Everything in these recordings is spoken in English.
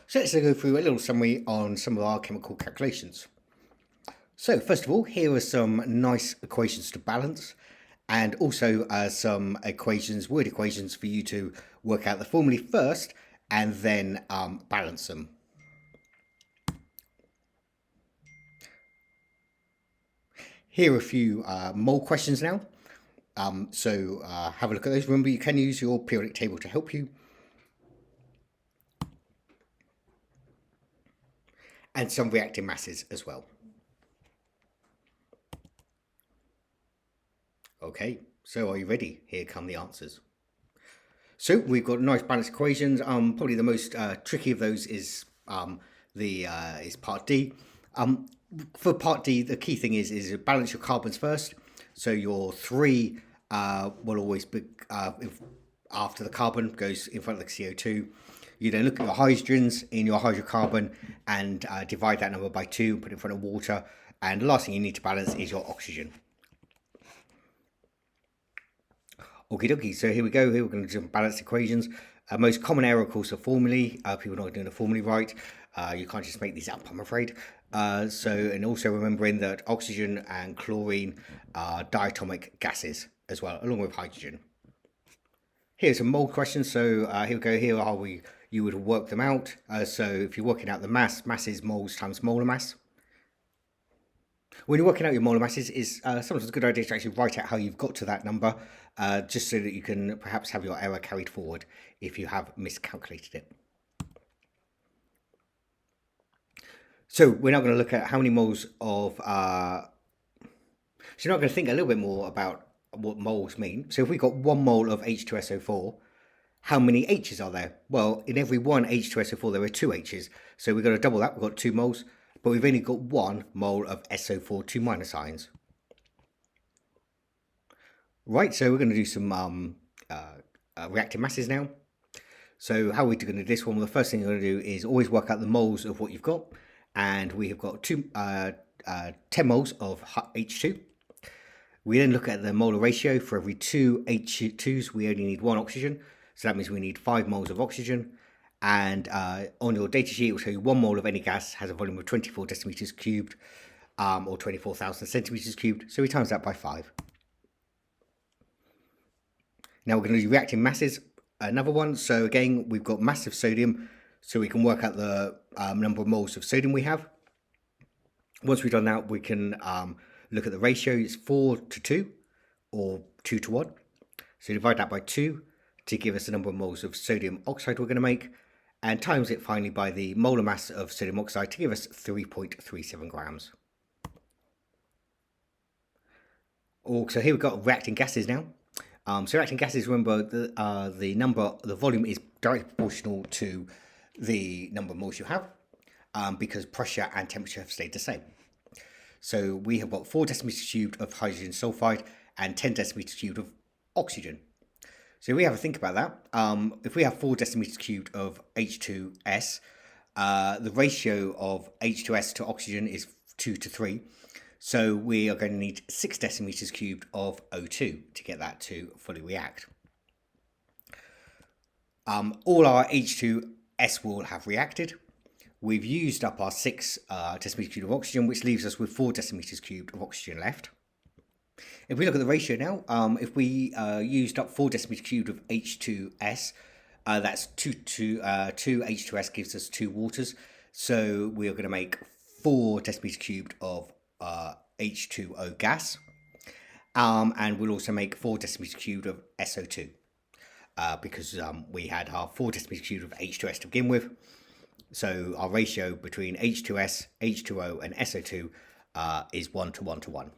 So let's go through a little summary on some of our chemical calculations. So first of all, here are some nice equations to balance, and also some equations, word equations for you to work out the formulae first and then balance them. Here are a few mole questions now. So have a look at those. Remember, you can use your periodic table to help you. And some reacting masses as well. Okay, so are you ready? Here come the answers. So we've got nice balanced equations. Probably the most tricky of those is part D. For part D, the key thing is balance your carbons first. So your 3 will always be after the carbon goes in front of the CO2. You then look at your hydrogens in your hydrocarbon and divide that number by 2 and put it in front of water. And the last thing you need to balance is your oxygen. Okie dokie, so here we go. Here we're going to do some balanced equations. Most common error, of course, are formulae. People not doing the formulae right. You can't just make these up, I'm afraid. And also remembering that oxygen and chlorine are diatomic gases as well, along with hydrogen. Here's some mole questions. So here we go. Here are how you would work them out. So if you're working out the mass is moles times molar mass. When you're working out your molar masses, it's sometimes a good idea to actually write out how you've got to that number, just so that you can perhaps have your error carried forward if you have miscalculated it. So we're now going to look at how many moles of... so you're now going to think a little bit more about what moles mean. So if we've got 1 mole of H2SO4, how many H's are there? Well, in every one H2SO4 there are 2 H's. So we've got to double that. We've got 2 moles. But we've only got 1 mole of SO4, 2 minus ions. Right, so we're going to do some reactive masses now. So how are we going to do this one? Well, the first thing you're going to do is always work out the moles of what you've got. And we have got 10 moles of H2. We then look at the molar ratio. For every 2 H2s, we only need 1 oxygen. So that means we need 5 moles of oxygen. And on your data sheet, it will show you 1 mole of any gas has a volume of 24 decimeters cubed, or 24,000 centimeters cubed. So we times that by 5. Now we're going to do reacting masses, another one. So again, we've got mass of sodium, so we can work out the number of moles of sodium we have. Once we've done that, we can look at the ratio. It's 4 to 2, or 2 to 1. So divide that by 2 to give us the number of moles of sodium oxide we're going to make, and times it finally by the molar mass of sodium oxide to give us 3.37 grams. So here we've got reacting gases now. So reacting gases, remember, the volume is directly proportional to the number of moles you have, because pressure and temperature have stayed the same. So we have got 4 decimeters cubed of hydrogen sulphide and 10 decimeters cubed of oxygen. So we have a think about that. If we have 4 decimeters cubed of H2S, the ratio of H2S to oxygen is 2 to 3. So we are going to need 6 decimeters cubed of O2 to get that to fully react. All our H2S will have reacted. We've used up our 6 decimeters cubed of oxygen, which leaves us with 4 decimeters cubed of oxygen left. If we look at the ratio now, if we used up 4 decimeters cubed of H2S, that's 2 H2S gives us 2 waters. So we are going to make 4 decimeters cubed of H2O gas. And we'll also make 4 decimeters cubed of SO2, because we had our 4 decimeters cubed of H2S to begin with. So our ratio between H2S, H2O and SO2 is 1 to 1 to 1.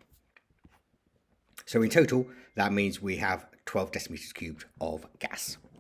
So in total, that means we have 12 decimeters cubed of gas.